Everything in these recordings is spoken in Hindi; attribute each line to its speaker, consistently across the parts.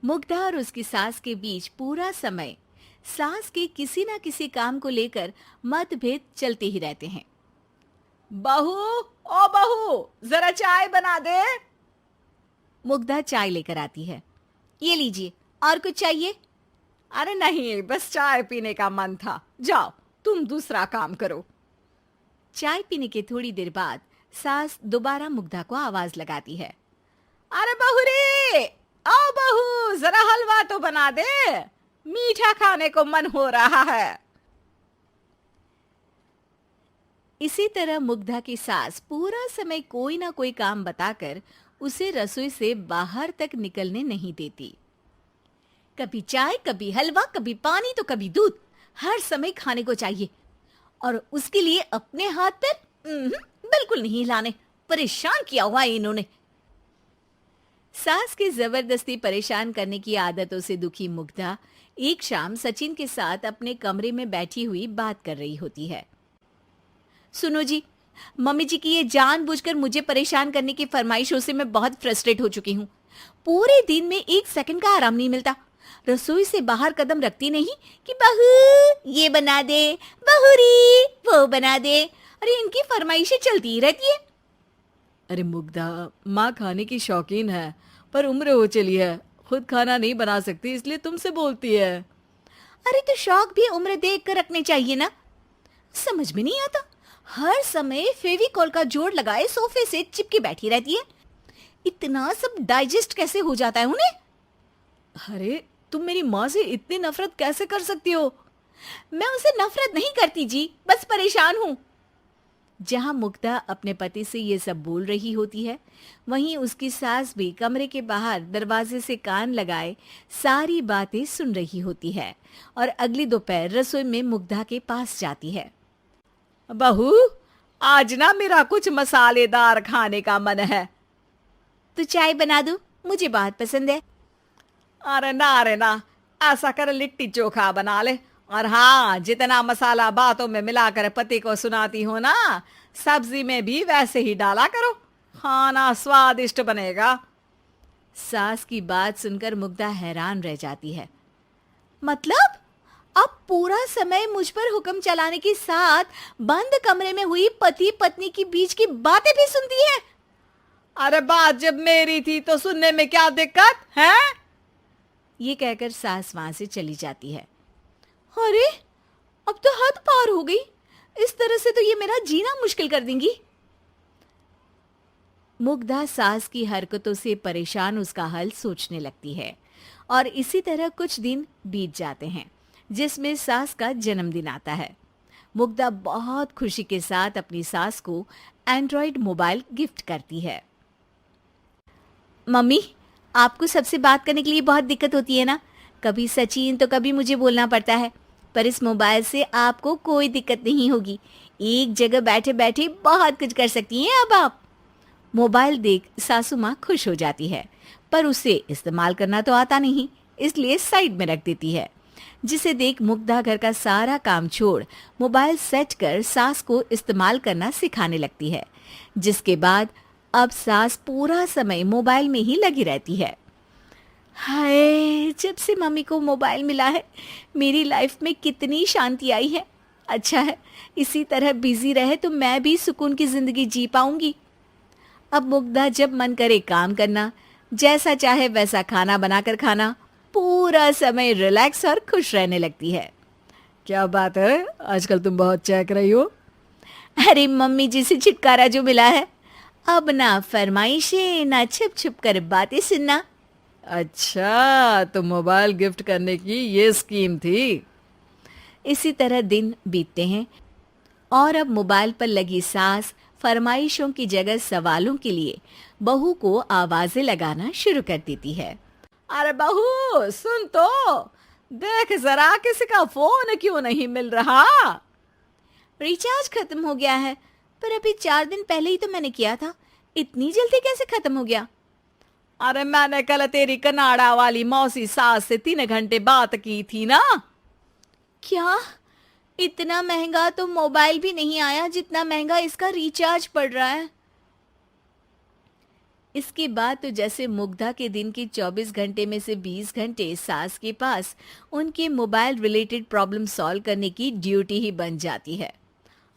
Speaker 1: मुग्धा और उसकी सास के बीच पूरा समय सास के किसी ना किसी काम को लेकर मतभेद चलते ही रहते हैं।
Speaker 2: बहू, ओ बहू, जरा चाय बना दे।
Speaker 1: मुग्धा चाय लेकर आती है। ये लीजिए, और कुछ चाहिए?
Speaker 2: अरे नहीं, बस चाय पीने का मन था। जाओ, तुम दूसरा काम करो।
Speaker 1: चाय पीने के थोड़ी देर बाद सास दोबारा मुग्धा को आवाज लगाती है।
Speaker 2: अरे बहू रे, आओ बहू, जरा हलवा तो बना दे, मीठा खाने को मन हो रहा है।
Speaker 1: इसी तरह मुग्धा की सास पूरा समय कोई ना कोई काम बताकर उसे रसोई से बाहर तक निकलने नहीं देती। कभी चाय, कभी हलवा, कभी पानी तो कभी दूध, हर समय खाने को चाहिए और उसके लिए अपने हाथ पैर बिल्कुल नहीं हिलाने। परेशान किया हुआ है इन्होंने। सास की जबरदस्ती परेशान करने की आदतों से दुखी मुग्धा एक शाम सचिन के साथ अपने कमरे में बैठी हुई बात कर रही होती है। सुनो जी, मम्मी जी की ये जानबूझकर मुझे परेशान करने की फरमाइशों से मैं बहुत फ्रस्ट्रेट हो चुकी हूँ। पूरे दिन में एक सेकंड का आराम नहीं मिलता। रसोई से बाहर कदम रखती नहीं कि बहू ये बना दे, बहुरी वो बना दे। अरे इनकी फरमाइशें चलती ही रहती है।
Speaker 2: अरे मुग्धा, माँ खाने की शौकीन है, पर उम्र हो चली है, खुद खाना नहीं बना सकती, इसलिए तुमसे बोलती है।
Speaker 1: अरे तो शौक भी उम्र देख कर रखने चाहिए ना। समझ में नहीं आता, हर समय फेविकॉल का जोड़ लगाए सोफे से चिपके बैठी रहती है। इतना सब डाइजेस्ट कैसे हो जाता है उन्हें?
Speaker 2: अरे तुम मेरी माँ से इतनी नफरत कैसे कर सकती हो?
Speaker 1: मैं उनसे नफरत नहीं करती जी, बस परेशान हूँ। जहां मुग्धा अपने पति से ये सब बोल रही होती है, वहीं उसकी सास भी कमरे के बाहर दरवाजे से कान लगाए सारी बातें सुन रही होती है और अगली दोपहर रसोई में मुग्धा के पास जाती है।
Speaker 2: बहू, आज ना मेरा कुछ मसालेदार खाने का मन है।
Speaker 1: तो चाय बना दूं? मुझे बहुत पसंद है।
Speaker 2: अरे ना, ऐसा कर लिट्टी चोखा बना ले। और हाँ, जितना मसाला बातों में मिलाकर पति को सुनाती हो ना, सब्जी में भी वैसे ही डाला करो, खाना स्वादिष्ट बनेगा।
Speaker 1: सास की बात सुनकर मुग्धा हैरान रह जाती है। मतलब अब पूरा समय मुझ पर हुक्म चलाने के साथ बंद कमरे में हुई पति पत्नी की बीच की बातें भी सुनती है?
Speaker 2: अरे बात जब मेरी थी तो सुनने में क्या दिक्कत है?
Speaker 1: ये कहकर सास वहां से चली जाती है। अरे अब तो हद पार हो गई। इस तरह से तो ये मेरा जीना मुश्किल कर देंगी। मुग्धा सास की हरकतों से परेशान उसका हल सोचने लगती है और इसी तरह कुछ दिन बीत जाते हैं, जिसमें सास का जन्मदिन आता है। मुग्धा बहुत खुशी के साथ अपनी सास को एंड्रॉइड मोबाइल गिफ्ट करती है। मम्मी, आपको सबसे बात करने के लिए बहुत दिक्कत होती है ना? कभी सचिन तो कभी मुझे बोलना पड़ता है, पर इस मोबाइल से आपको कोई दिक्कत नहीं होगी। एक जगह बैठे बैठे बहुत कुछ कर सकती हैं अब आप। मोबाइल देख सासू माँ खुश हो जाती है, पर उसे इस्तेमाल करना तो आता नहीं, इसलिए साइड में रख देती है। जिसे देख मुग्धा घर का सारा काम छोड़ मोबाइल सेट कर सास को इस्तेमाल करना सिखाने लगती है, जिसके बाद अब सास पूरा समय मोबाइल में ही लगी रहती है। हाय, जब से मम्मी को मोबाइल मिला है मेरी लाइफ में कितनी शांति आई है। अच्छा है, इसी तरह बिजी रहे तो मैं भी सुकून की जिंदगी जी पाऊंगी। अब मुग्धा जब मन करे काम करना, जैसा चाहे वैसा खाना बनाकर खाना, पूरा समय रिलैक्स और खुश रहने लगती है।
Speaker 2: क्या बात है, आजकल तुम बहुत चहक रही हो।
Speaker 1: अरे मम्मी जी से छुटकारा जो मिला है, अब ना फरमाइशें ना छुप छुप कर बातें सुनना।
Speaker 2: अच्छा, तो मोबाइल गिफ्ट करने की ये स्कीम थी।
Speaker 1: इसी तरह दिन बीतते हैं और अब मोबाइल पर लगी सास फरमाइशों की जगह सवालों के लिए बहू को आवाजें लगाना शुरू कर देती है।
Speaker 2: अरे बहू, सुन तो, देख जरा किसी का फोन क्यों नहीं मिल रहा?
Speaker 1: रिचार्ज खत्म हो गया है, पर अभी 4 दिन पहले ही तो मैंने किया था। इतनी जल्दी कैसे खत्म हो गया?
Speaker 2: अरे मैंने कल तेरी कनाडा वाली मौसी सास से 3 घंटे बात की थी ना।
Speaker 1: क्या? इतना महंगा तो मोबाइल भी नहीं आया जितना महंगा इसका रिचार्ज पड़ रहा है। इसके बाद तो जैसे मुग्धा के दिन के 24 घंटे में से 20 घंटे सास के पास उनके मोबाइल रिलेटेड प्रॉब्लम सॉल्व करने की ड्यूटी ही बन जाती है।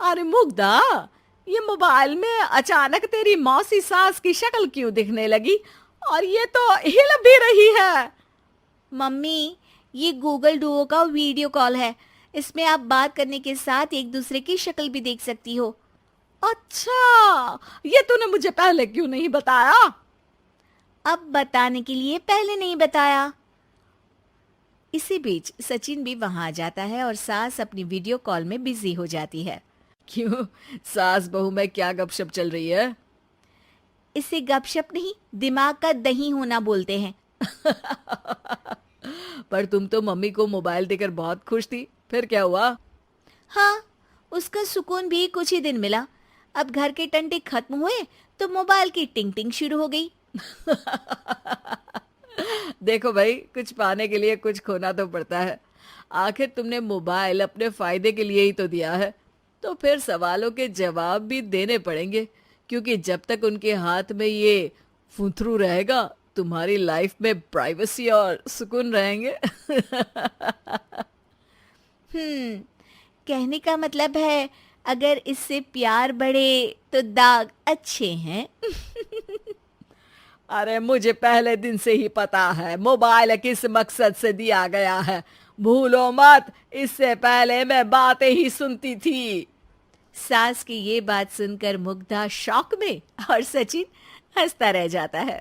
Speaker 2: अरे मुग्धा, ये मोबाइल में अचानक तेरी मौसी सास की शक्ल क्यों दिखने लगी? और ये तो हिल भी रही है।
Speaker 1: मम्मी, ये गूगल डुओ का वीडियो कॉल है। इसमें आप बात करने के साथ एक दूसरे की शक्ल भी देख सकती हो।
Speaker 2: अच्छा, ये तूने मुझे पहले क्यों नहीं बताया?
Speaker 1: अब बताने के लिए पहले नहीं बताया। इसी बीच सचिन भी वहां आ जाता है और सास अपनी वीडियो कॉल में बिजी हो जाती है।
Speaker 2: क्यों, सास बहू में क्या गपशप चल रही है?
Speaker 1: इसे गपशप नहीं, दिमाग का दही होना बोलते हैं।
Speaker 2: पर तुम तो मम्मी को मोबाइल देकर बहुत खुश थी, फिर क्या हुआ?
Speaker 1: हाँ, उसका सुकून भी कुछ ही दिन मिला। अब घर के टंटे खत्म हुए तो मोबाइल की टिंग टिंग शुरू हो गई।
Speaker 2: देखो भाई, कुछ पाने के लिए कुछ खोना तो पड़ता है। आखिर तुमने मोबाइल अपने फायदे के लिए ही तो दिया है, तो फिर सवालों के जवाब भी देने पड़ेंगे, क्योंकि जब तक उनके हाथ में ये फुंथरू रहेगा, तुम्हारी लाइफ में प्राइवेसी और सुकून रहेंगे।
Speaker 1: कहने का मतलब है अगर इससे प्यार बढ़े तो दाग अच्छे हैं।
Speaker 2: अरे मुझे पहले दिन से ही पता है मोबाइल किस मकसद से दिया गया है। भूलो मत, इससे पहले मैं बातें ही सुनती थी।
Speaker 1: सास की ये बात सुनकर मुग्धा शॉक में और सचिन हंसता रह जाता है।